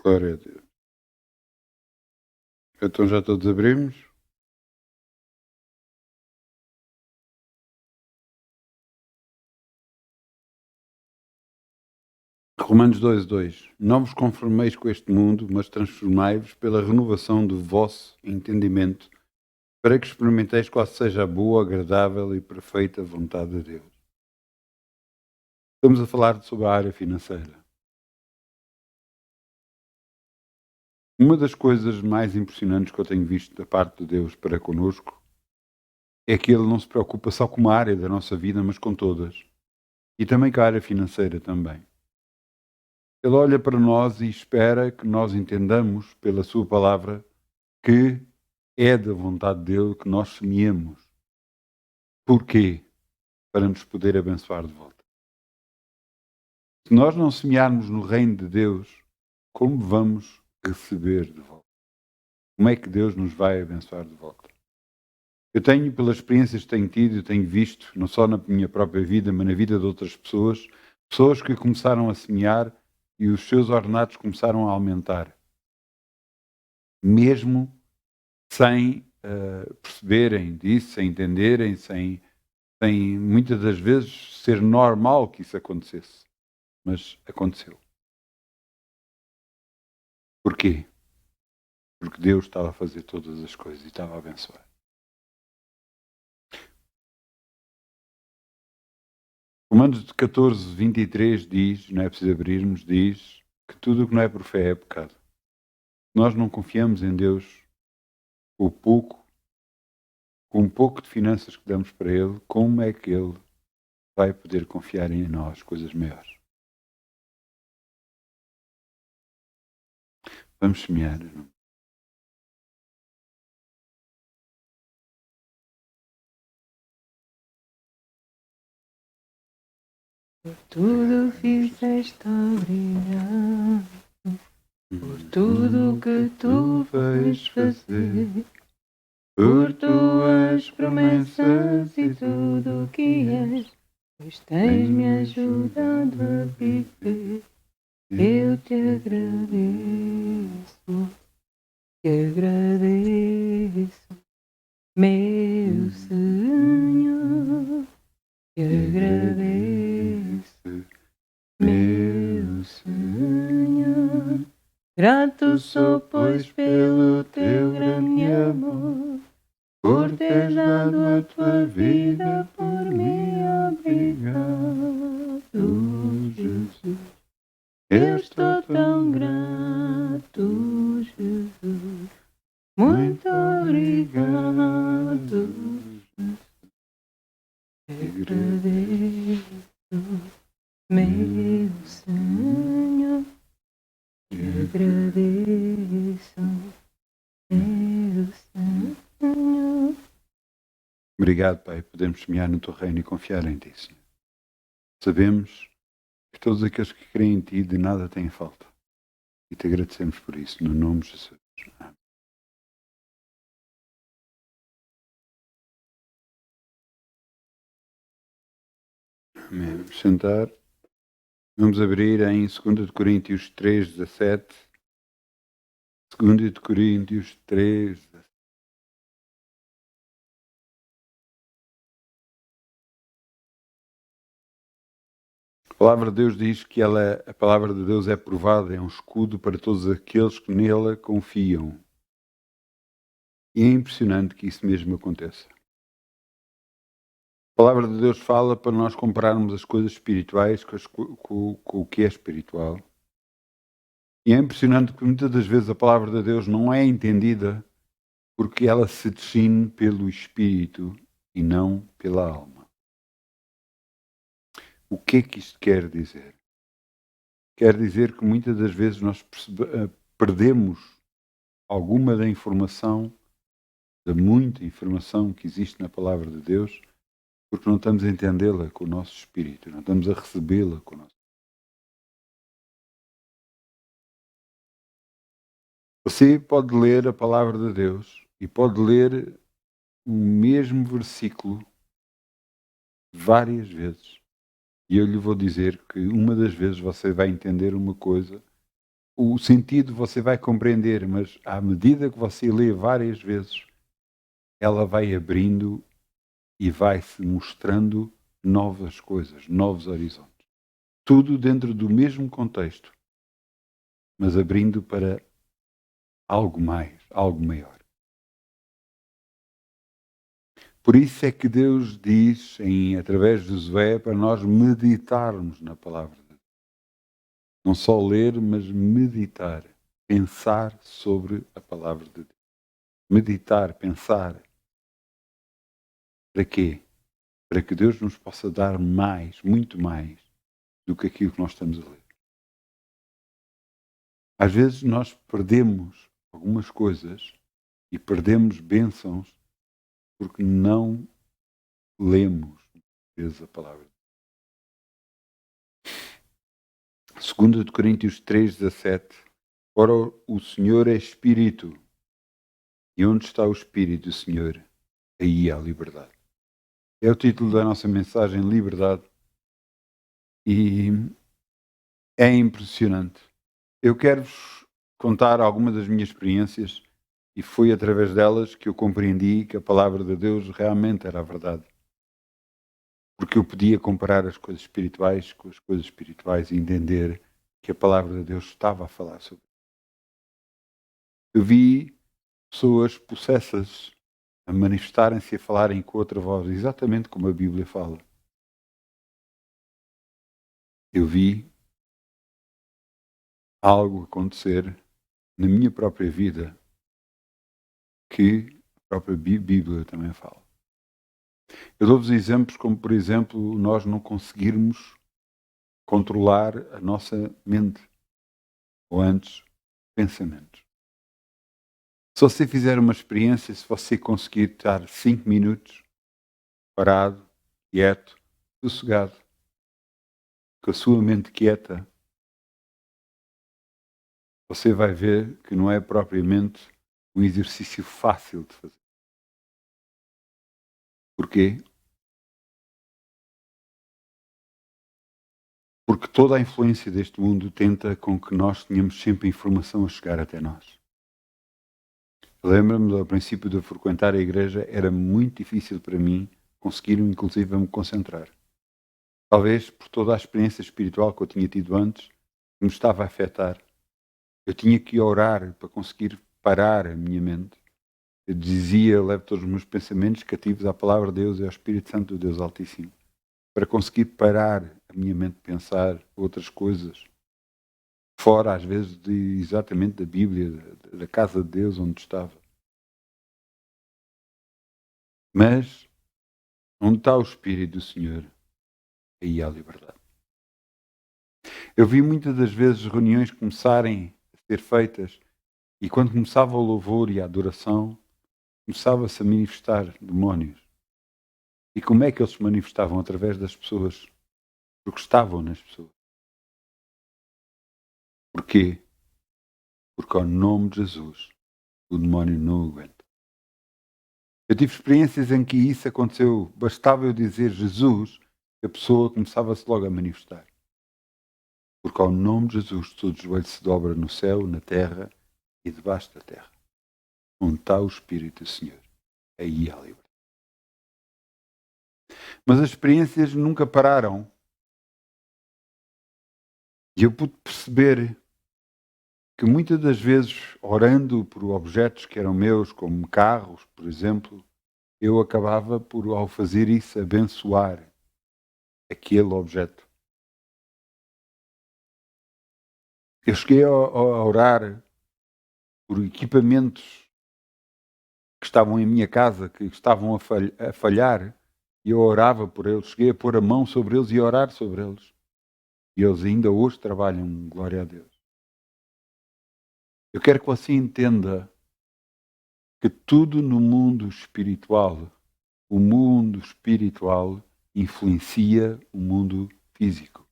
Glória a Deus. Então já todos abrimos? Romanos 2:2. Não vos conformeis com este mundo, mas transformai-vos pela renovação do vosso entendimento, para que experimenteis qual seja a boa, agradável e perfeita vontade de Deus. Estamos a falar sobre a área financeira. Uma das coisas mais impressionantes que eu tenho visto da parte de Deus para conosco é que Ele não se preocupa só com uma área da nossa vida, mas com todas. E também com a área financeira também. Ele olha para nós e espera que nós entendamos pela sua palavra que é da vontade dele que nós semeemos. Porquê? Para nos poder abençoar de volta. Se nós não semearmos no reino de Deus, como vamos receber de volta? Como é que Deus nos vai abençoar de volta? Eu tenho, pelas experiências que tenho tido, eu tenho visto, não só na minha própria vida, mas na vida de outras pessoas, pessoas que começaram a semear e os seus ordenados começaram a aumentar. Mesmo sem perceberem disso, sem entenderem, sem muitas das vezes ser normal que isso acontecesse. Mas aconteceu. Porquê? Porque Deus estava a fazer todas as coisas e estava a abençoar. Romanos 14:23 diz, não é preciso abrirmos, diz que tudo o que não é por fé é pecado. Nós não confiamos em Deus com um pouco de finanças que damos para Ele, como é que Ele vai poder confiar em nós coisas maiores? Vamos semear. Não? Tudo fizeste obrigado, por tudo que tu vais fazer, por tuas promessas e tudo o que és, pois tens-me ajudado a viver. Eu te agradeço, meu Senhor, te agradeço, meu Senhor. Grato sou, pois, pelo teu grande amor, por teres dado a tua vida por mim. Obrigado, Jesus. Eu estou tão grato, Jesus. Muito obrigado. Te agradeço, meu Senhor. Te agradeço, meu Senhor. Obrigado, Pai, podemos semear no teu reino e confiar em ti, Senhor. Sabemos que todos aqueles que creem em ti de nada têm falta. E te agradecemos por isso, no nome de Jesus. Amém. Amém. Vamos sentar. Vamos abrir em 2 de Coríntios 3:17. 2 de Coríntios 3. A palavra de Deus diz que a palavra de Deus é provada, é um escudo para todos aqueles que nela confiam. E é impressionante que isso mesmo aconteça. A palavra de Deus fala para nós compararmos as coisas espirituais com o que é espiritual. E é impressionante que muitas das vezes a palavra de Deus não é entendida porque ela se define pelo espírito e não pela alma. O que é que isto quer dizer? Quer dizer que muitas das vezes nós perdemos alguma da informação, da muita informação que existe na palavra de Deus, porque não estamos a entendê-la com o nosso espírito, não estamos a recebê-la com o nosso. Você pode ler a palavra de Deus e pode ler o mesmo versículo várias vezes. E eu lhe vou dizer que uma das vezes você vai entender uma coisa, o sentido você vai compreender, mas à medida que você lê várias vezes, ela vai abrindo e vai-se mostrando novas coisas, novos horizontes. Tudo dentro do mesmo contexto, mas abrindo para algo mais, algo maior. Por isso é que Deus diz, através de Josué, para nós meditarmos na palavra de Deus. Não só ler, mas meditar, pensar sobre a palavra de Deus. Meditar, pensar. Para quê? Para que Deus nos possa dar mais, muito mais, do que aquilo que nós estamos a ler. Às vezes nós perdemos algumas coisas e perdemos bênçãos porque não lemos a palavra. 2 de Coríntios 3,17. Ora, o Senhor é Espírito, e onde está o Espírito do Senhor, aí há liberdade. É o título da nossa mensagem, Liberdade, e é impressionante. Eu quero-vos contar algumas das minhas experiências, e foi através delas que eu compreendi que a palavra de Deus realmente era a verdade. Porque eu podia comparar as coisas espirituais com as coisas espirituais e entender que a palavra de Deus estava a falar sobre. Eu vi pessoas possessas a manifestarem-se e a falarem com outra voz, exatamente como a Bíblia fala. Eu vi algo acontecer na minha própria vida que a própria Bíblia também fala. Eu dou-vos exemplos como, por exemplo, nós não conseguirmos controlar a nossa mente, ou antes, pensamentos. Se você fizer uma experiência, se você conseguir estar 5 minutos parado, quieto, sossegado, com a sua mente quieta, você vai ver que não é propriamente um exercício fácil de fazer. Porquê? Porque toda a influência deste mundo tenta com que nós tenhamos sempre informação a chegar até nós. Lembro-me, ao princípio de frequentar a igreja, era muito difícil para mim conseguir, inclusive, me concentrar. Talvez por toda a experiência espiritual que eu tinha tido antes, que me estava a afetar. Eu tinha que orar para conseguir parar a minha mente. Eu dizia, levo todos os meus pensamentos cativos à palavra de Deus e ao Espírito Santo do Deus Altíssimo, para conseguir parar a minha mente de pensar outras coisas, fora às vezes exatamente da Bíblia, da casa de Deus onde estava. Mas, onde está o Espírito do Senhor, aí há liberdade. Eu vi muitas das vezes reuniões começarem a ser feitas e quando começava o louvor e a adoração, começava-se a manifestar demónios. E como é que eles se manifestavam? Através das pessoas. Porque estavam nas pessoas. Porquê? Porque ao nome de Jesus, o demónio não aguenta. Eu tive experiências em que isso aconteceu. Bastava eu dizer Jesus, que a pessoa começava-se logo a manifestar. Porque ao nome de Jesus, todo joelho se dobra no céu, na terra e debaixo da terra. Onde está o Espírito do Senhor, aí há liberdade. Mas as experiências nunca pararam. E eu pude perceber que muitas das vezes, orando por objetos que eram meus, como carros, por exemplo, eu acabava por, ao fazer isso, abençoar aquele objeto. Eu cheguei a orar por equipamentos que estavam em minha casa, que estavam a falhar, e eu orava por eles, cheguei a pôr a mão sobre eles e a orar sobre eles. E eles ainda hoje trabalham, glória a Deus. Eu quero que você entenda que tudo no mundo espiritual, o mundo espiritual influencia o mundo físico.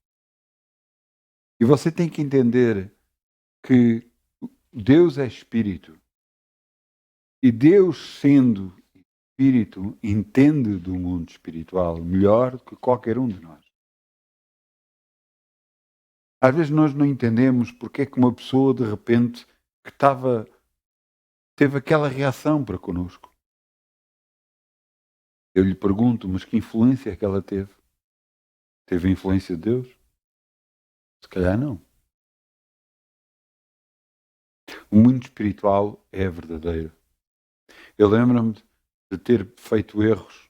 E você tem que entender que Deus é espírito. E Deus, sendo espírito, entende do mundo espiritual melhor do que qualquer um de nós. Às vezes nós não entendemos porque é que uma pessoa de repente que teve aquela reação para connosco. Eu lhe pergunto, mas que influência é que ela teve? Teve a influência de Deus? Se calhar não. O mundo espiritual é verdadeiro. Eu lembro-me de ter feito erros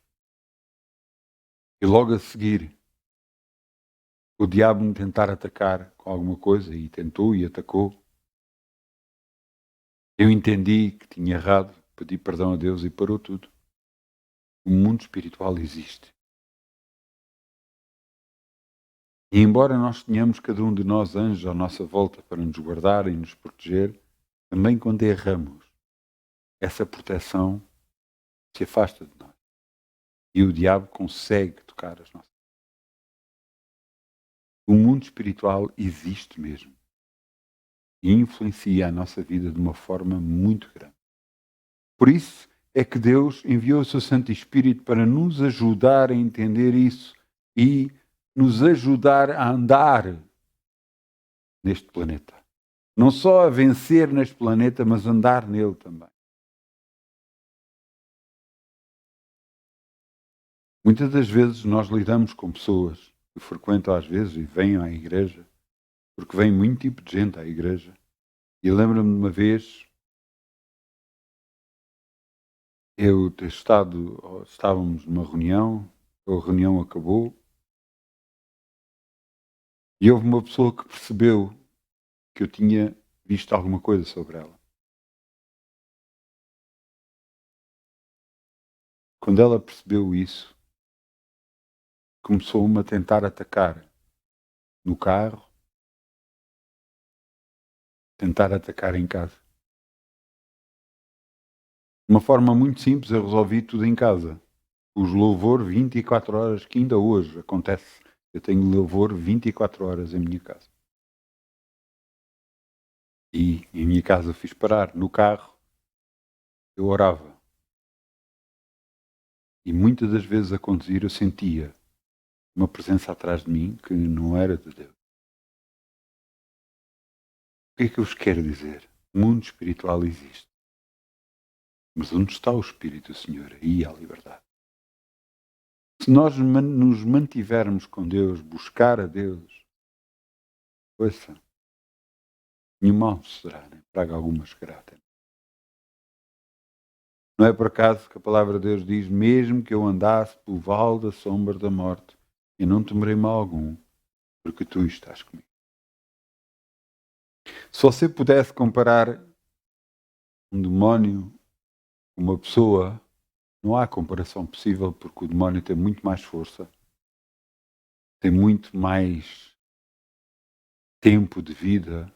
e logo a seguir o diabo me tentar atacar com alguma coisa e tentou e atacou. Eu entendi que tinha errado, pedi perdão a Deus e parou tudo. O mundo espiritual existe. E embora nós tenhamos cada um de nós anjos à nossa volta para nos guardar e nos proteger, também quando erramos, essa proteção se afasta de nós. E o diabo consegue tocar as nossas. O mundo espiritual existe mesmo. E influencia a nossa vida de uma forma muito grande. Por isso é que Deus enviou o seu Santo Espírito para nos ajudar a entender isso e nos ajudar a andar neste planeta. Não só a vencer neste planeta, mas andar nele também. Muitas das vezes nós lidamos com pessoas que frequentam às vezes e vêm à igreja, porque vem muito tipo de gente à igreja. E lembro-me de uma vez, estávamos numa reunião, a reunião acabou, e houve uma pessoa que percebeu que eu tinha visto alguma coisa sobre ela. Quando ela percebeu isso, começou-me a tentar atacar no carro, tentar atacar em casa. De uma forma muito simples, eu resolvi tudo em casa. Os louvor 24 horas, que ainda hoje acontece. Eu tenho louvor 24 horas em minha casa. E em minha casa fiz parar. No carro, eu orava. E muitas das vezes a conduzir eu sentia uma presença atrás de mim que não era de Deus. O que é que eu vos quero dizer? O mundo espiritual existe. Mas onde está o Espírito do Senhor? Aí há liberdade. Se nós nos mantivermos com Deus, buscar a Deus, ouça, nenhum mal será, nem praga alguma chegará até. Não é por acaso que a palavra de Deus diz, mesmo que eu andasse pelo vale da sombra da morte, eu não temerei mal algum, porque tu estás comigo. Se você pudesse comparar um demónio com uma pessoa, não há comparação possível, porque o demónio tem muito mais força, tem muito mais tempo de vida,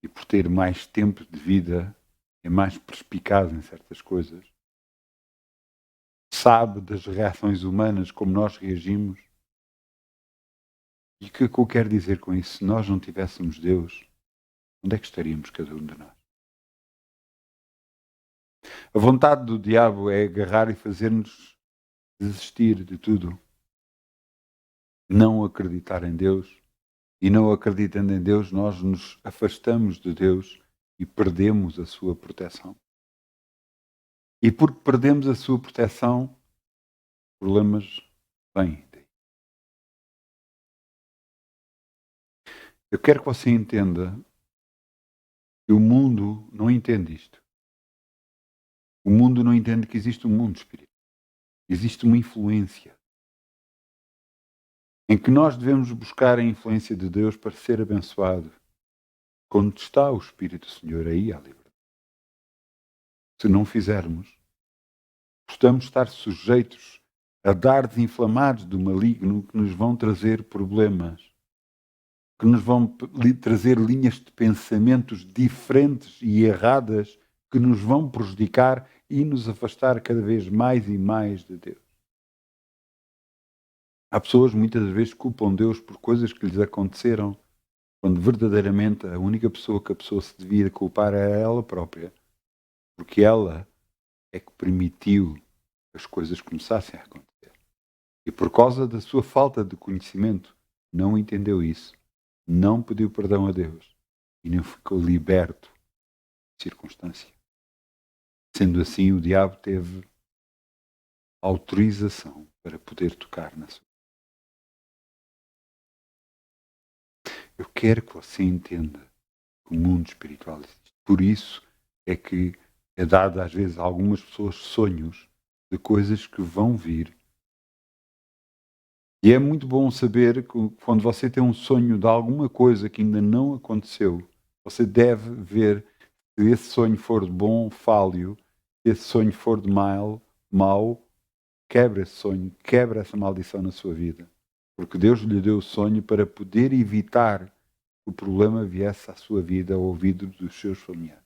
e por ter mais tempo de vida, é mais perspicaz em certas coisas. Sabe das reações humanas, como nós reagimos. E o que eu quero dizer com isso? Se nós não tivéssemos Deus, onde é que estaríamos cada um de nós? A vontade do diabo é agarrar e fazer-nos desistir de tudo. Não acreditar em Deus. E não acreditando em Deus, nós nos afastamos de Deus e perdemos a sua proteção. E porque perdemos a sua proteção, problemas vêm. Eu quero que você entenda que o mundo não entende isto. O mundo não entende que existe um mundo espiritual. Existe uma influência em que nós devemos buscar a influência de Deus para ser abençoado. Quando está o Espírito do Senhor, aí há liberdade. Se não fizermos, estamos estar sujeitos a dardos inflamados do maligno que nos vão trazer problemas, que nos vão trazer linhas de pensamentos diferentes e erradas que nos vão prejudicar e nos afastar cada vez mais e mais de Deus. Há pessoas muitas vezes que culpam Deus por coisas que lhes aconteceram, quando verdadeiramente a única pessoa que a pessoa se devia culpar é ela própria, porque ela é que permitiu que as coisas começassem a acontecer. E por causa da sua falta de conhecimento, não entendeu isso não pediu perdão a Deus e não ficou liberto de circunstância. Sendo assim, o diabo teve autorização para poder tocar na sua vida. Eu quero que você entenda que o mundo espiritual existe. Por isso é que é dado às vezes a algumas pessoas sonhos de coisas que vão vir. E é muito bom saber que quando você tem um sonho de alguma coisa que ainda não aconteceu, você deve ver se esse sonho for de bom, fale-o. Se esse sonho for de mau, quebra esse sonho, quebra essa maldição na sua vida. Porque Deus lhe deu o sonho para poder evitar que o problema viesse à sua vida ao ouvido dos seus familiares.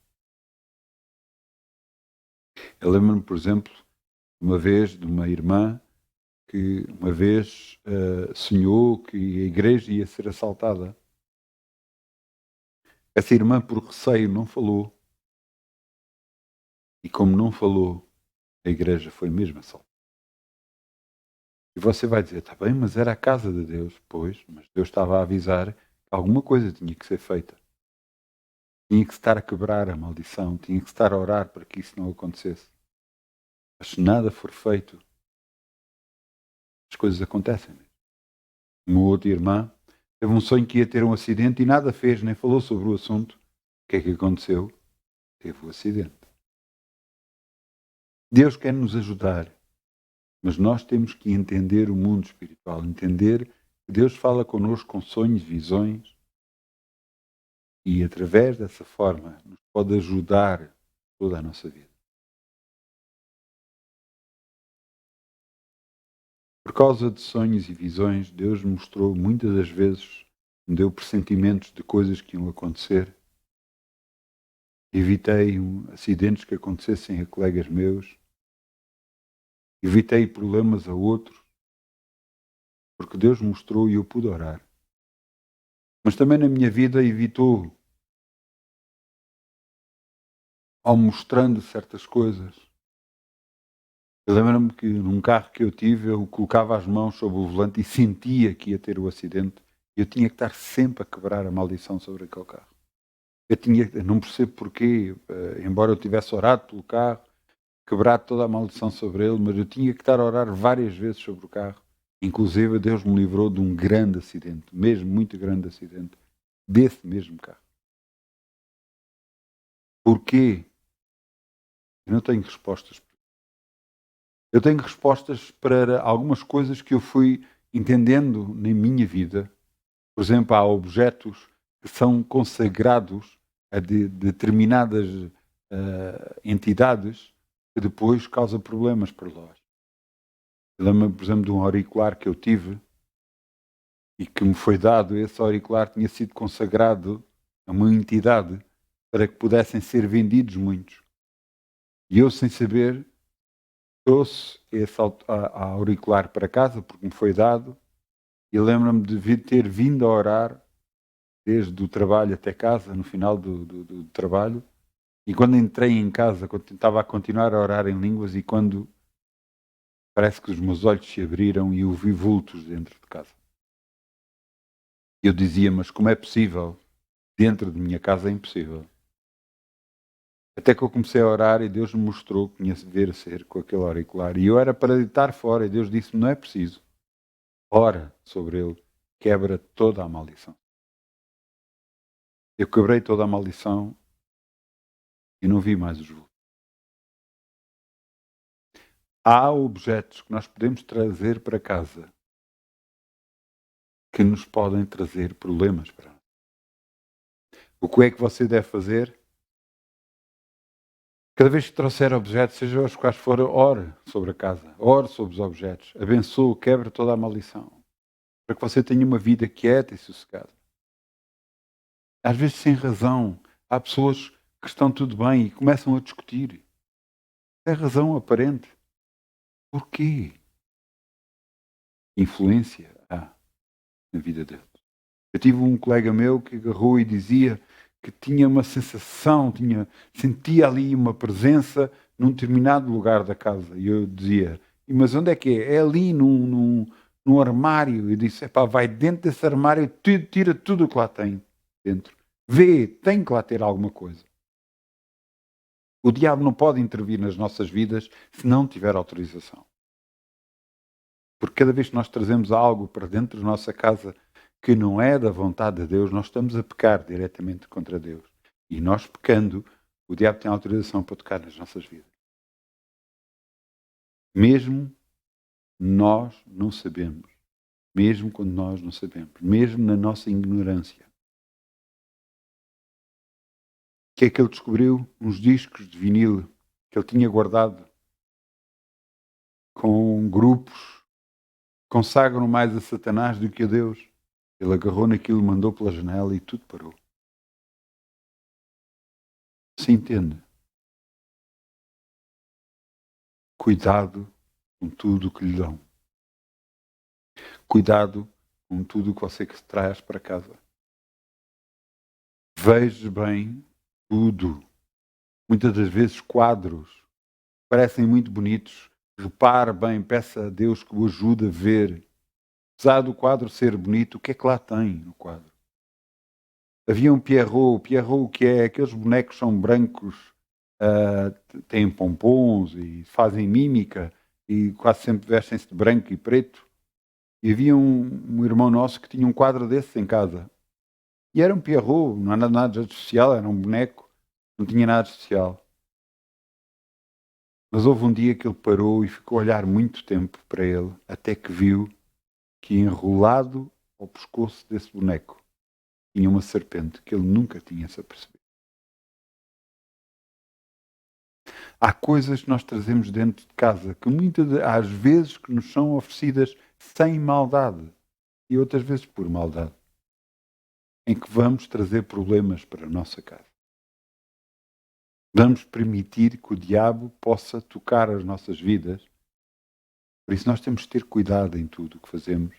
Eu lembro-me, por exemplo, uma vez de uma irmã que uma vez sonhou que a igreja ia ser assaltada. Essa irmã, por receio, não falou. E como não falou, a igreja foi mesmo assaltada. E você vai dizer, está bem, mas era a casa de Deus. Pois, mas Deus estava a avisar que alguma coisa tinha que ser feita. Tinha que estar a quebrar a maldição, tinha que estar a orar para que isso não acontecesse. Mas se nada for feito, as coisas acontecem. Uma outra irmã teve um sonho que ia ter um acidente e nada fez, nem falou sobre o assunto. O que é que aconteceu? Teve o acidente. Deus quer nos ajudar, mas nós temos que entender o mundo espiritual, entender que Deus fala connosco com sonhos, visões, e através dessa forma nos pode ajudar toda a nossa vida. Por causa de sonhos e visões, Deus mostrou muitas das vezes, me deu pressentimentos de coisas que iam acontecer. Evitei acidentes que acontecessem a colegas meus. Evitei problemas a outros. Porque Deus mostrou e eu pude orar. Mas também na minha vida evitou, ao mostrando certas coisas. Eu lembro-me que num carro que eu tive, eu colocava as mãos sobre o volante e sentia que ia ter o acidente. Eu tinha que estar sempre a quebrar a maldição sobre aquele carro. Eu não percebo porquê, embora eu tivesse orado pelo carro, quebrado toda a maldição sobre ele, mas eu tinha que estar a orar várias vezes sobre o carro. Inclusive, Deus me livrou de um grande acidente, mesmo muito grande acidente, desse mesmo carro. Porquê? Eu não tenho respostas. Eu tenho respostas para algumas coisas que eu fui entendendo na minha vida. Por exemplo, há objetos que são consagrados a determinadas entidades que depois causam problemas para nós. Eu lembro-me, por exemplo, de um auricular que eu tive e que me foi dado. Esse auricular tinha sido consagrado a uma entidade para que pudessem ser vendidos muitos. E eu, sem saber, trouxe esse auricular para casa porque me foi dado. E lembro-me de ter vindo a orar desde o trabalho até casa, no final do trabalho. E quando entrei em casa, estava a continuar a orar em línguas e quando parece que os meus olhos se abriram e eu vi vultos dentro de casa. Eu dizia, mas como é possível? Dentro de minha casa é impossível. Até que eu comecei a orar e Deus me mostrou que tinha a ver ser com aquele auricular. E eu era para deitar fora e Deus disse, não é preciso. Ora sobre ele, quebra toda a maldição. Eu quebrei toda a maldição e não vi mais os vultos. Há objetos que nós podemos trazer para casa que nos podem trazer problemas para nós. O que é que você deve fazer? Cada vez que trouxer objetos, seja os quais forem, ore sobre a casa, ore sobre os objetos, abençoe, quebre toda a maldição, para que você tenha uma vida quieta e sossegada. Às vezes, sem razão, há pessoas que estão tudo bem e começam a discutir. Sem razão aparente. Porquê? Influência há na vida deles. Eu tive um colega meu que agarrou e dizia que tinha uma sensação, sentia ali uma presença num determinado lugar da casa. E eu dizia, mas onde é que é? É ali num num armário e disse, epá, vai dentro desse armário, tira tudo o que lá tem dentro. Vê, tem que lá ter alguma coisa. O diabo não pode intervir nas nossas vidas se não tiver autorização. Porque cada vez que nós trazemos algo para dentro da nossa casa que não é da vontade de Deus, nós estamos a pecar diretamente contra Deus. E nós pecando, o diabo tem autorização para tocar nas nossas vidas. Mesmo nós não sabemos. Mesmo quando nós não sabemos. Mesmo na nossa ignorância. O que é que ele descobriu? Uns discos de vinil que ele tinha guardado com grupos que consagram mais a Satanás do que a Deus. Ele agarrou naquilo, mandou pela janela e tudo parou. Se entende? Cuidado com tudo o que lhe dão. Cuidado com tudo o que você traz para casa. Veja bem tudo. Muitas das vezes quadros parecem muito bonitos. Repare bem, peça a Deus que o ajude a ver. Apesar do quadro ser bonito, o que é que lá tem no quadro? Havia um Pierrot. O Pierrot, o que é? Aqueles bonecos são brancos, têm pompons e fazem mímica e quase sempre vestem-se de branco e preto. E havia um irmão nosso que tinha um quadro desses em casa. E era um Pierrot, não era nada de especial, era um boneco, não tinha nada de especial. Mas houve um dia que ele parou e ficou a olhar muito tempo para ele, até que viu que enrolado ao pescoço desse boneco tinha uma serpente que ele nunca tinha se apercebido. Há coisas que nós trazemos dentro de casa que muitas às vezes que nos são oferecidas sem maldade e outras vezes por maldade, em que vamos trazer problemas para a nossa casa. Vamos permitir que o diabo possa tocar as nossas vidas. Por isso nós temos que ter cuidado em tudo o que fazemos,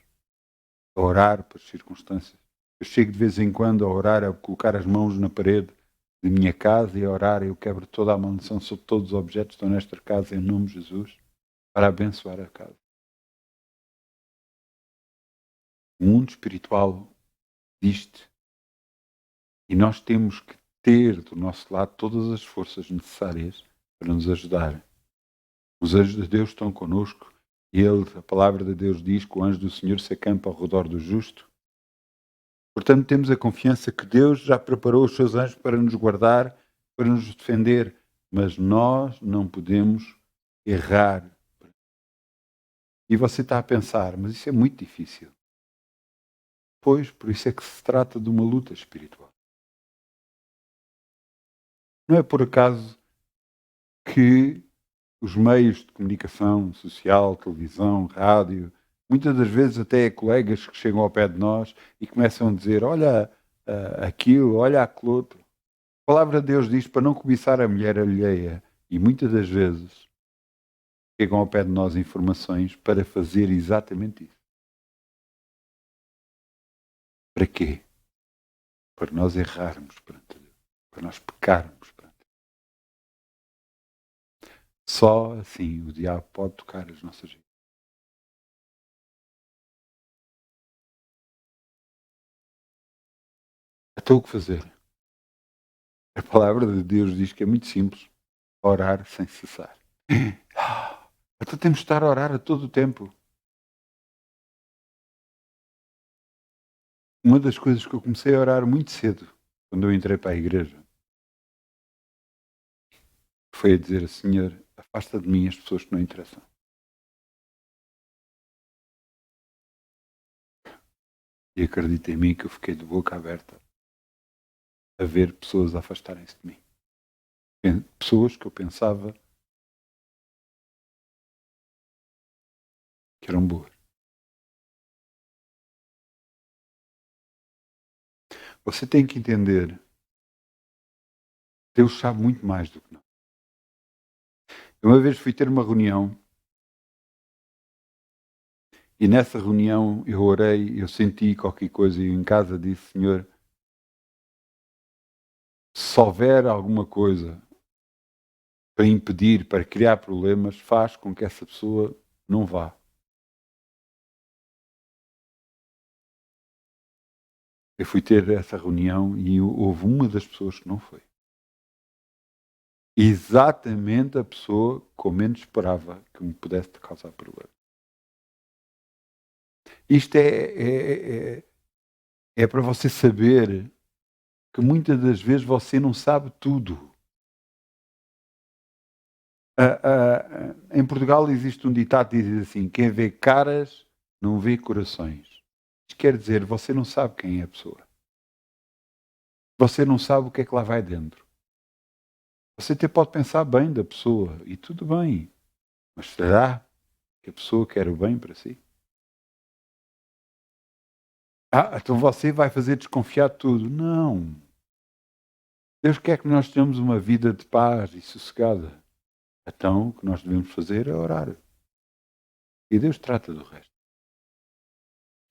a orar para as circunstâncias. Eu chego de vez em quando a orar, a colocar as mãos na parede de minha casa e a orar, eu quebro toda a maldição sobre todos os objetos que estão nesta casa em nome de Jesus, para abençoar a casa. O mundo espiritual existe e nós temos que ter do nosso lado todas as forças necessárias para nos ajudar. Os anjos de Deus estão connosco e a palavra de Deus diz que o anjo do Senhor se acampa ao redor do justo. Portanto, temos a confiança que Deus já preparou os seus anjos para nos guardar, para nos defender, mas nós não podemos errar. E você está a pensar, mas isso é muito difícil. Pois, por isso é que se trata de uma luta espiritual. Não é por acaso que os meios de comunicação social, televisão, rádio, muitas das vezes até colegas que chegam ao pé de nós e começam a dizer, olha aquilo, olha aquilo outro. A palavra de Deus diz para não cobiçar a mulher alheia. E muitas das vezes chegam ao pé de nós informações para fazer exatamente isso. Para quê? Para nós errarmos perante Deus. Para nós pecarmos perante Deus. Só assim o diabo pode tocar as nossas vidas. Então o que fazer? A palavra de Deus diz que é muito simples. Orar sem cessar. Então temos de estar a orar a todo o tempo. Uma das coisas que eu comecei a orar muito cedo, quando eu entrei para a igreja, foi a dizer, Senhor, afasta de mim as pessoas que não interessam. E acredita em mim que eu fiquei de boca aberta a ver pessoas afastarem-se de mim. Pessoas que eu pensava que eram boas. Você tem que entender, Deus sabe muito mais do que nós. Eu uma vez fui ter uma reunião e nessa reunião eu orei, eu senti qualquer coisa e em casa disse, Senhor, se houver alguma coisa para impedir, para criar problemas, faz com que essa pessoa não vá. Eu fui ter essa reunião e houve uma das pessoas que não foi. Exatamente a pessoa que eu menos esperava que me pudesse causar problema. Isto é para você saber que muitas das vezes você não sabe tudo. Em Portugal existe um ditado que diz assim: quem vê caras não vê corações. Isto quer dizer, você não sabe quem é a pessoa. Você não sabe o que é que lá vai dentro. Você até pode pensar bem da pessoa e tudo bem, mas será que a pessoa quer o bem para si? Então você vai fazer desconfiar de tudo. Não. Deus quer que nós tenhamos uma vida de paz e sossegada. Então o que nós devemos fazer é orar. E Deus trata do resto.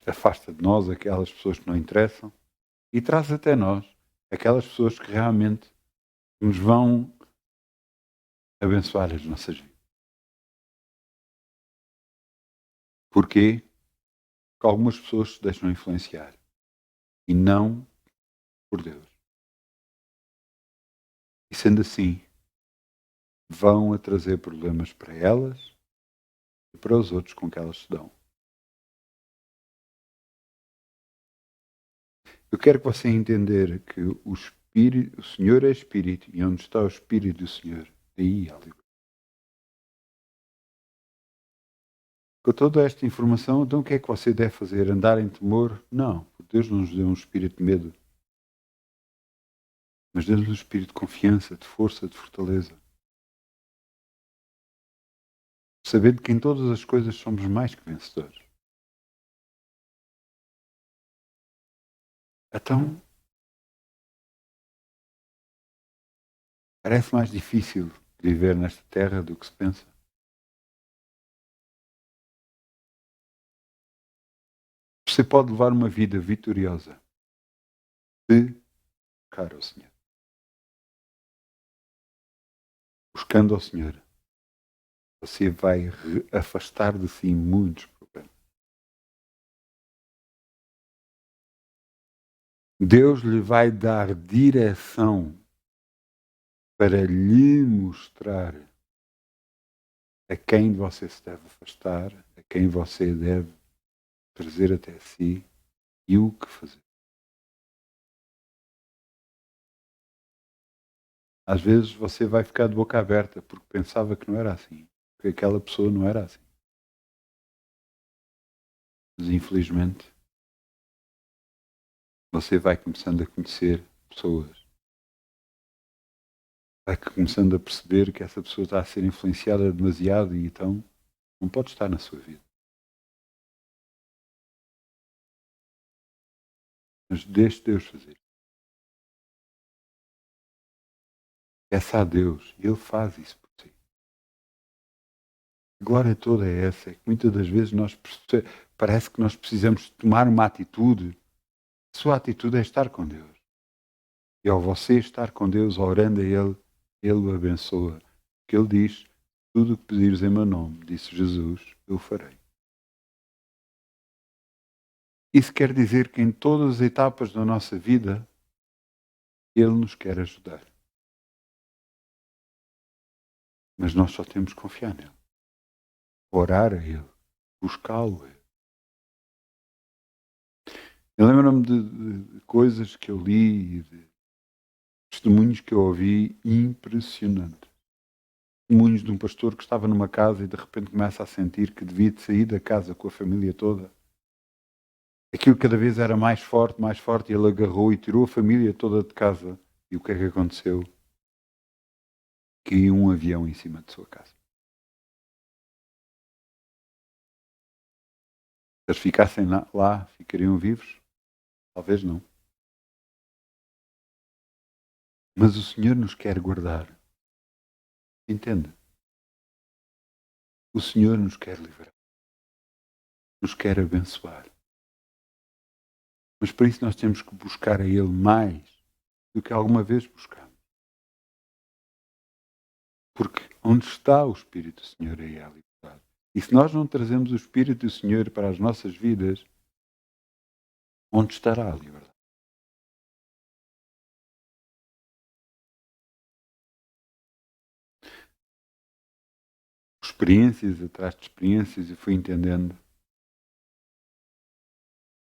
Afasta de nós aquelas pessoas que não interessam e traz até nós aquelas pessoas que realmente nos vão abençoar as nossas vidas. Porquê? Porque algumas pessoas se deixam influenciar e não por Deus. E sendo assim, vão a trazer problemas para elas e para os outros com que elas se dão. Eu quero que você entenda que o Senhor é Espírito e onde está o Espírito do Senhor, aí há liberdade. Com toda esta informação, então o que é que você deve fazer? Andar em temor? Não, porque Deus não nos deu um espírito de medo, mas deu-nos um espírito de confiança, de força, de fortaleza. Sabendo que em todas as coisas somos mais que vencedores. Então, parece mais difícil viver nesta terra do que se pensa. Você pode levar uma vida vitoriosa se buscar ao Senhor. Buscando ao Senhor, você vai afastar de si muitos problemas. Deus lhe vai dar direção para lhe mostrar a quem você se deve afastar, a quem você deve trazer até si e o que fazer. Às vezes você vai ficar de boca aberta porque pensava que não era assim, porque aquela pessoa não era assim. Mas infelizmente você vai começando a conhecer pessoas. Vai começando a perceber que essa pessoa está a ser influenciada demasiado e então não pode estar na sua vida. Mas deixe Deus fazer. Peça a Deus e Ele faz isso por si. A glória toda é essa, é que muitas das vezes parece que nós precisamos tomar uma atitude. A sua atitude é estar com Deus. E ao você estar com Deus, orando a Ele, Ele o abençoa. Porque Ele diz, tudo o que pedires em meu nome, disse Jesus, eu farei. Isso quer dizer que em todas as etapas da nossa vida, Ele nos quer ajudar. Mas nós só temos que confiar nele. Orar a Ele. Buscá-lo a Ele. Eu lembro-me de coisas que eu li e de testemunhos que eu ouvi impressionantes. Testemunhos de um pastor que estava numa casa e de repente começa a sentir que devia de sair da casa com a família toda. Aquilo cada vez era mais forte, e ele agarrou e tirou a família toda de casa. E o que é que aconteceu? Caiu um avião em cima de sua casa. Se eles ficassem lá, ficariam vivos? Talvez não. Mas o Senhor nos quer guardar. Entende? O Senhor nos quer livrar. Nos quer abençoar. Mas para isso nós temos que buscar a Ele mais do que alguma vez buscamos. Porque onde está o Espírito do Senhor aí há liberdade. E se nós não trazemos o Espírito do Senhor para as nossas vidas, onde estará a liberdade? experiências atrás de experiências, e fui entendendo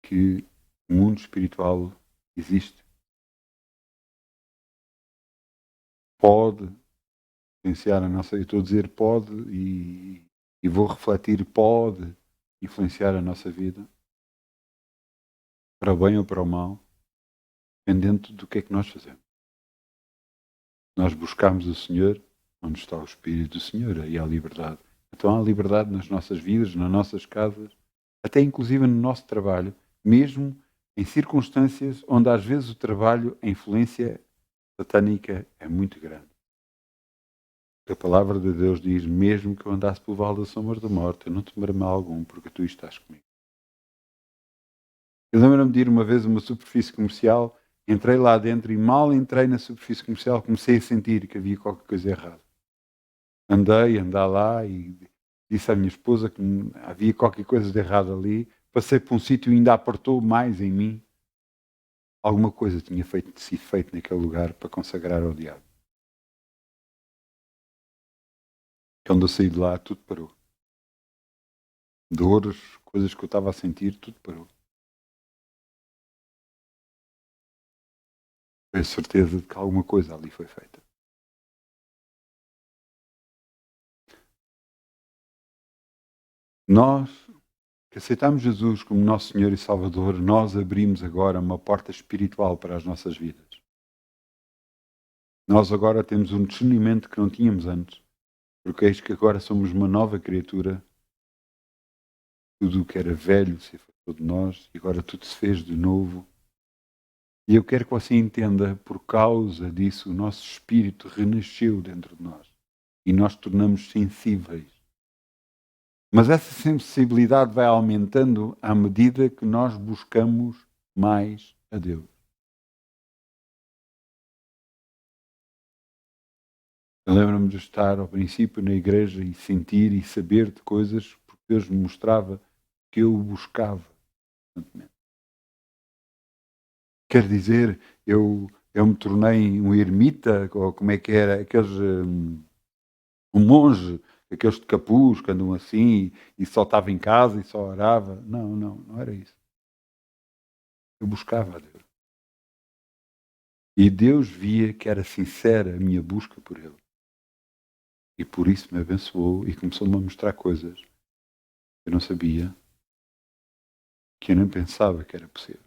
que o mundo espiritual existe. Pode influenciar a nossa... Eu estou a dizer pode e vou refletir, pode influenciar a nossa vida, para o bem ou para o mal, dependendo do que é que nós fazemos. Nós buscamos o Senhor, onde está o Espírito do Senhor, aí há liberdade. Então há liberdade nas nossas vidas, nas nossas casas, até inclusive no nosso trabalho, mesmo em circunstâncias onde às vezes o trabalho, a influência satânica é muito grande. A palavra de Deus diz, mesmo que eu andasse pelo vale das sombras da morte, eu não temerei mal algum, porque tu estás comigo. Eu lembro-me de ir uma vez a uma superfície comercial, entrei lá dentro e mal entrei na superfície comercial, comecei a sentir que havia qualquer coisa errada. Andei lá e disse à minha esposa que havia qualquer coisa de errado ali. Passei por um sítio e ainda apertou mais em mim. Alguma coisa tinha sido feito naquele lugar para consagrar ao diabo. Quando eu saí de lá, tudo parou. Dores, coisas que eu estava a sentir, tudo parou. Tenho certeza de que alguma coisa ali foi feita. Nós que aceitamos Jesus como nosso Senhor e Salvador, nós abrimos agora uma porta espiritual para as nossas vidas. Nós agora temos um discernimento que não tínhamos antes, porque eis que agora somos uma nova criatura. Tudo o que era velho se afastou de nós e agora tudo se fez de novo. E eu quero que você entenda, por causa disso, o nosso espírito renasceu dentro de nós e nós tornamos sensíveis. Mas essa sensibilidade vai aumentando à medida que nós buscamos mais a Deus. Eu lembro-me de estar ao princípio na igreja e sentir e saber de coisas porque Deus me mostrava que eu o buscava constantemente. Quer dizer, eu me tornei um ermita, ou como é que era, aqueles, um monge, aqueles de capuz que andam assim e só estava em casa e só orava. Não era isso. Eu buscava a Deus. E Deus via que era sincera a minha busca por Ele. E por isso me abençoou e começou-me a mostrar coisas que eu não sabia, que eu nem pensava que era possível.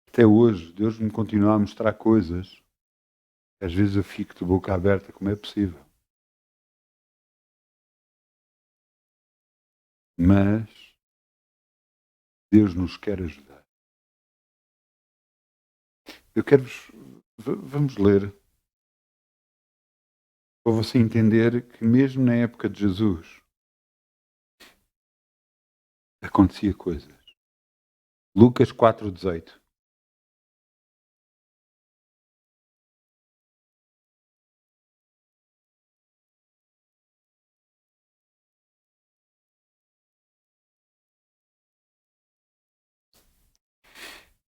Até hoje, Deus me continua a mostrar coisas. Às vezes eu fico de boca aberta, como é possível? Mas Deus nos quer ajudar. Eu quero-vos... Vamos ler. Para você entender que mesmo na época de Jesus acontecia coisas. Lucas 4,18.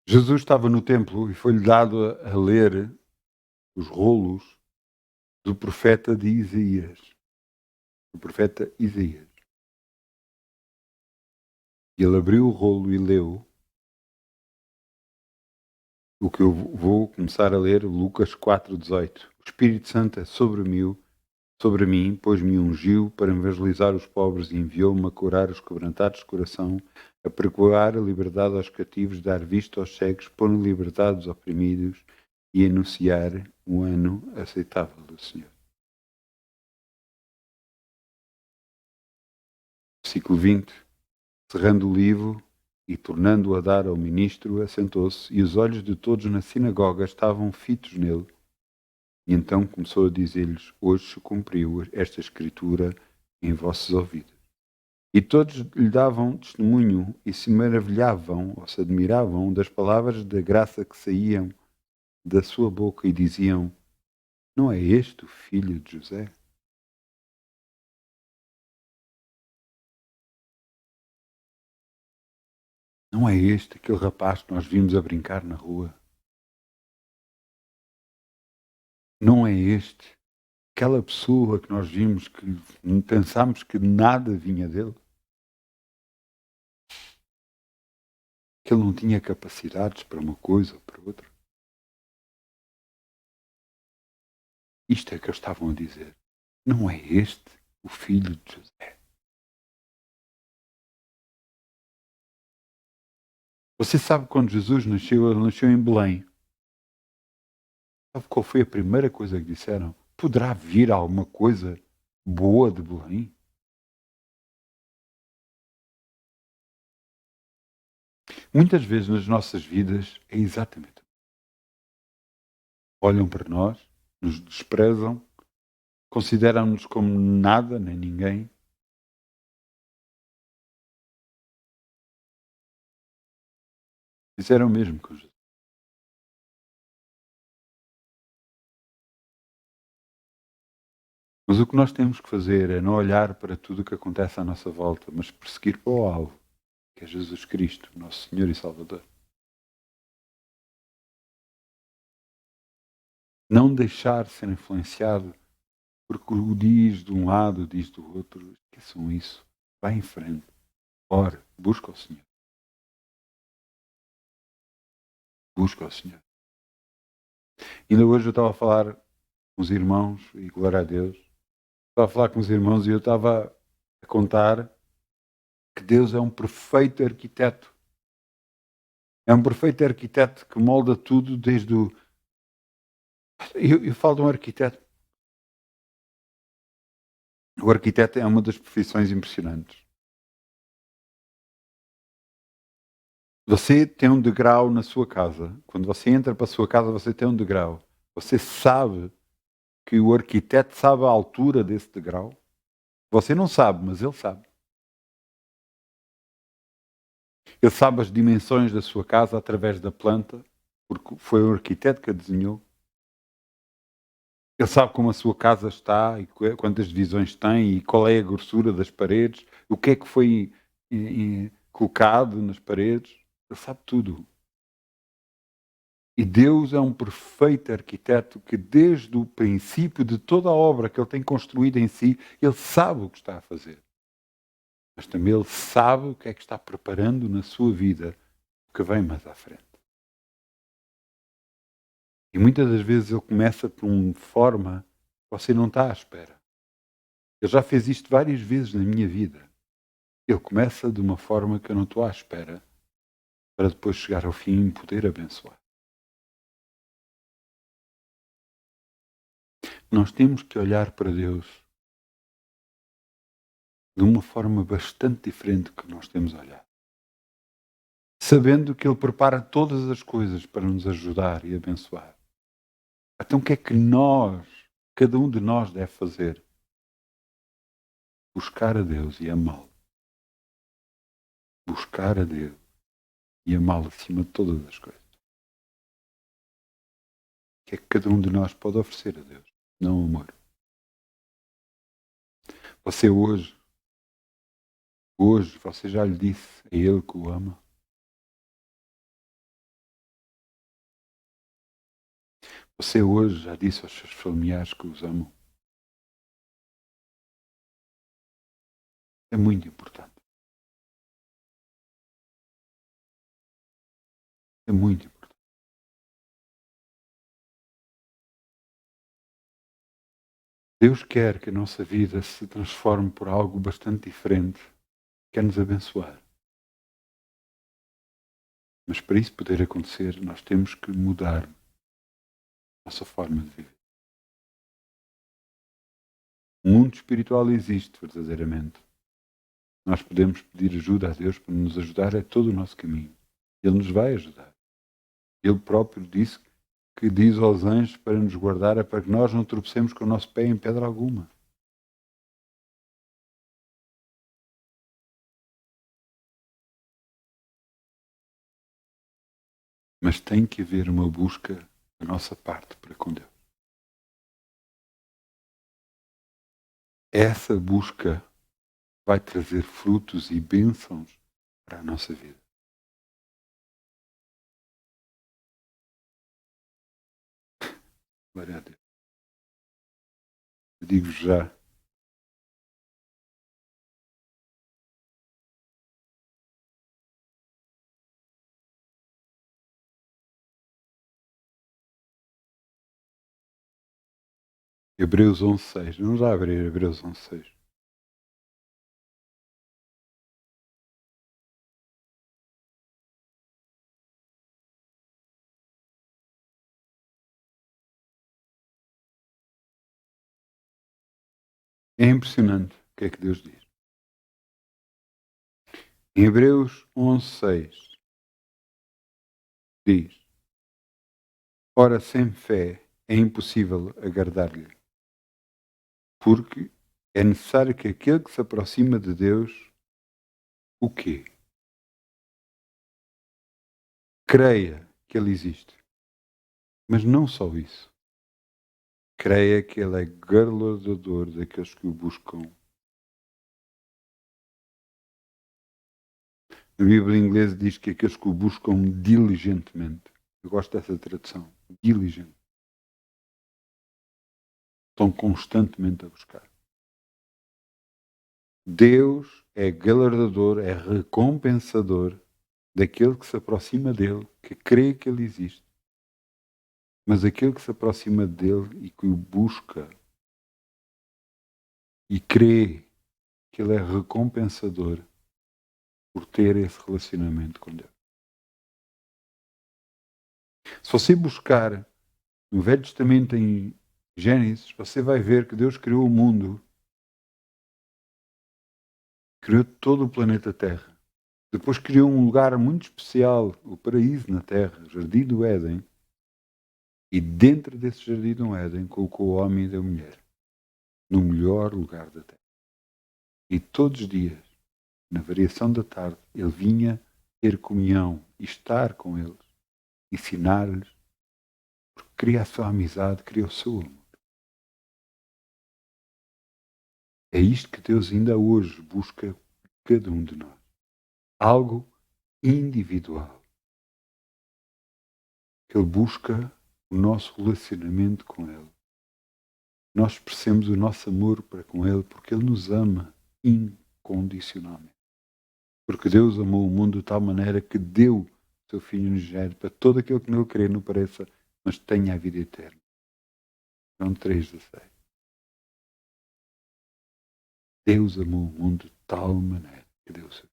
Jesus estava no templo e foi-lhe dado a ler os rolos do profeta de Isaías. O profeta Isaías. E ele abriu o rolo e leu o que eu vou começar a ler, Lucas 4,18. O Espírito Santo é sobre mim, pois me ungiu para evangelizar os pobres e enviou-me a curar os quebrantados de coração, a pregoar a liberdade aos cativos, dar vista aos cegos, pôr em liberdade os oprimidos e anunciar um ano aceitável do Senhor. Versículo 20. Cerrando o livro e tornando-o a dar ao ministro, assentou-se, e os olhos de todos na sinagoga estavam fitos nele. E então começou a dizer-lhes: hoje se cumpriu esta escritura em vossos ouvidos. E todos lhe davam testemunho e se maravilhavam ou se admiravam das palavras da graça que saíam da sua boca e diziam: não é este o filho de José? Não é este aquele rapaz que nós vimos a brincar na rua? Não é este aquela pessoa que nós vimos que pensámos que nada vinha dele, que ele não tinha capacidades para uma coisa ou para outra. Isto é que eles estavam a dizer. Não é este o filho de José? Você sabe quando Jesus nasceu, ele nasceu em Belém. Sabe qual foi a primeira coisa que disseram? Poderá vir alguma coisa boa de Belém? Muitas vezes nas nossas vidas é exatamente. Olham para nós, nos desprezam, consideram-nos como nada nem ninguém. Fizeram o mesmo com Jesus. Mas o que nós temos que fazer é não olhar para tudo o que acontece à nossa volta, mas perseguir para o alvo, que é Jesus Cristo, nosso Senhor e Salvador. Não deixar ser influenciado porque o diz de um lado, diz do outro. Esqueçam isso. Vá em frente. Ora, busca o Senhor. Busca o Senhor. Ainda hoje eu estava a falar com os irmãos, e glória a Deus, estava a falar com os irmãos e eu estava a contar que Deus é um perfeito arquiteto. É um perfeito arquiteto que molda tudo desde o... Eu falo de um arquiteto. O arquiteto é uma das profissões impressionantes. Você tem um degrau na sua casa. Quando você entra para a sua casa, você tem um degrau. Você sabe que o arquiteto sabe a altura desse degrau? Você não sabe, mas ele sabe. Ele sabe as dimensões da sua casa através da planta, porque foi o arquiteto que a desenhou. Ele sabe como a sua casa está, e quantas divisões tem, e qual é a grossura das paredes, o que é que foi colocado nas paredes. Ele sabe tudo. E Deus é um perfeito arquiteto que desde o princípio de toda a obra que Ele tem construído em si, Ele sabe o que está a fazer. Mas também Ele sabe o que é que está preparando na sua vida, o que vem mais à frente. E muitas das vezes Ele começa por uma forma que você não está à espera. Ele já fez isto várias vezes na minha vida. Ele começa de uma forma que eu não estou à espera, para depois chegar ao fim e poder abençoar. Nós temos que olhar para Deus de uma forma bastante diferente do que nós temos a olhar. Sabendo que Ele prepara todas as coisas para nos ajudar e abençoar. Então o que é que nós, cada um de nós deve fazer? Buscar a Deus e amá-lo. Buscar a Deus e amá-lo acima de todas as coisas. O que é que cada um de nós pode oferecer a Deus? Não amor. Você hoje, você já lhe disse a Ele que o ama? Você hoje já disse aos seus familiares que os amam? É muito importante. É muito importante. Deus quer que a nossa vida se transforme por algo bastante diferente. Quer nos abençoar. Mas para isso poder acontecer, nós temos que mudar a nossa forma de viver. O mundo espiritual existe verdadeiramente. Nós podemos pedir ajuda a Deus para nos ajudar a todo o nosso caminho. Ele nos vai ajudar. Ele próprio disse que diz aos anjos para nos guardar, é para que nós não tropecemos com o nosso pé em pedra alguma. Mas tem que haver uma busca da nossa parte para com Deus. Essa busca vai trazer frutos e bênçãos para a nossa vida. Glória a Deus. Digo já. Hebreus 11:6. Vamos lá abrir Hebreus 11:6. É impressionante o que é que Deus diz. Em Hebreus 11:6 diz: ora, sem fé é impossível agradar-lhe, porque é necessário que aquele que se aproxima de Deus, o quê? Creia que Ele existe. Mas não só isso. Creia que Ele é galardoador daqueles que o buscam. A Bíblia em inglês diz que aqueles que o buscam diligentemente. Eu gosto dessa tradução. Diligente. Estão constantemente a buscar. Deus é galardoador, é recompensador daquele que se aproxima dele, que crê que ele existe. Mas aquele que se aproxima dele e que o busca e crê que ele é recompensador por ter esse relacionamento com Deus. Se você buscar no Velho Testamento em Gênesis, você vai ver que Deus criou o mundo, criou todo o planeta Terra. Depois criou um lugar muito especial, o paraíso na Terra, o Jardim do Éden. E dentro desse Jardim do Éden colocou o homem e a mulher no melhor lugar da Terra. E todos os dias, na variação da tarde, ele vinha ter comunhão e estar com eles, ensinar-lhes, porque queria a sua amizade, queria o seu amor. É isto que Deus ainda hoje busca de cada um de nós. Algo individual. Que Ele busca o nosso relacionamento com Ele. Nós expressemos o nosso amor para com Ele porque Ele nos ama incondicionalmente. Porque Deus amou o mundo de tal maneira que deu o seu Filho unigênito para todo aquele que nele crê, não pareça, mas tenha a vida eterna. João 3,16. Deus amou o mundo de tal maneira que deu o seu.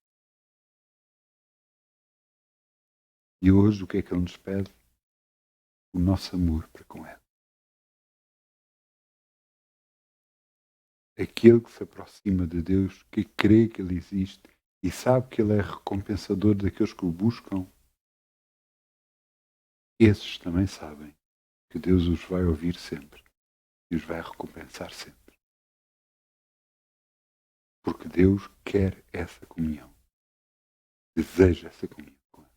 E hoje o que é que Ele nos pede? O nosso amor para com Ele. Aquele que se aproxima de Deus, que crê que Ele existe e sabe que Ele é recompensador daqueles que o buscam, esses também sabem que Deus os vai ouvir sempre e os vai recompensar sempre. Porque Deus quer essa comunhão. Deseja essa comunhão com Ele.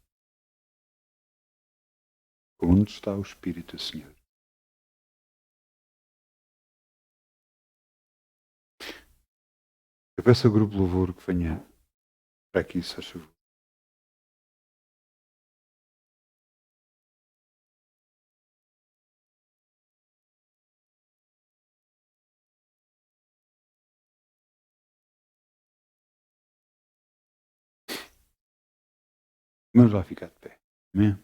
Onde está o Espírito do Senhor? Eu peço ao grupo de louvor que venha para aqui, se faz favor. Vamos lá ficar de pé. Amém?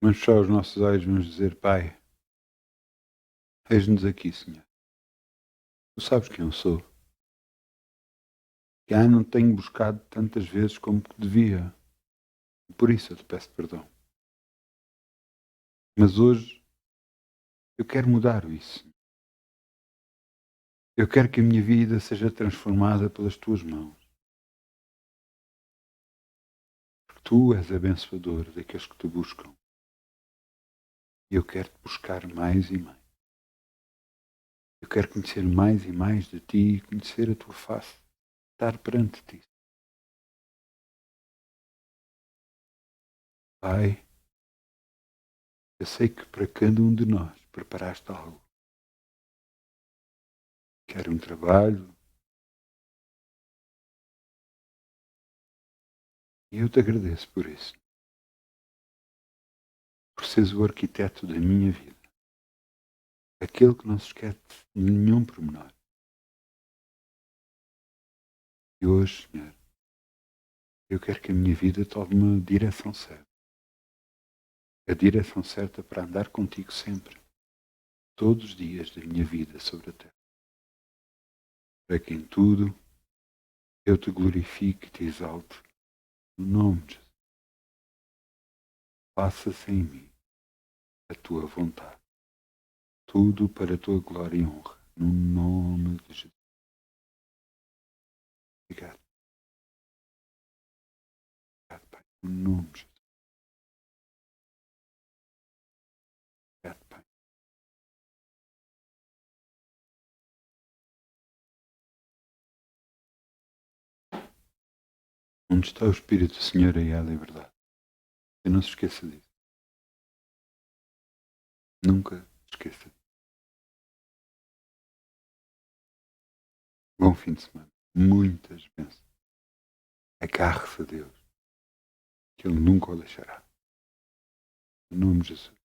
Vamos fechar os nossos olhos e vamos dizer: Pai, eis-nos aqui, Senhor. Tu sabes quem eu sou. Que não tenho buscado tantas vezes como devia. Por isso eu te peço perdão. Mas hoje eu quero mudar isso. Eu quero que a minha vida seja transformada pelas tuas mãos. Porque tu és abençoador daqueles que te buscam. E eu quero te buscar mais e mais. Eu quero conhecer mais e mais de ti e conhecer a tua face. Estar perante ti. Pai, eu sei que para cada um de nós preparaste algo. Quer um trabalho, E eu te agradeço por isso. Por seres o arquiteto da minha vida. Aquele que não se esquece de nenhum pormenor. E hoje, Senhor, eu quero que a minha vida tome uma direção certa. A direção certa para andar contigo sempre. Todos os dias da minha vida sobre a terra. Para que em tudo eu te glorifique e te exalte. No nome de Jesus. Faça-se em mim a tua vontade. Tudo para a tua glória e honra. No nome de Jesus. Obrigado. Obrigado, Pai. No nome de Jesus. Obrigado, Pai. Onde está o Espírito do Senhor, aí há liberdade. E não se esqueça disso. Nunca se esqueça disso. Bom fim de semana. Muitas bênçãos. Agarre-se a Deus, que Ele nunca o deixará. Em nome de Jesus.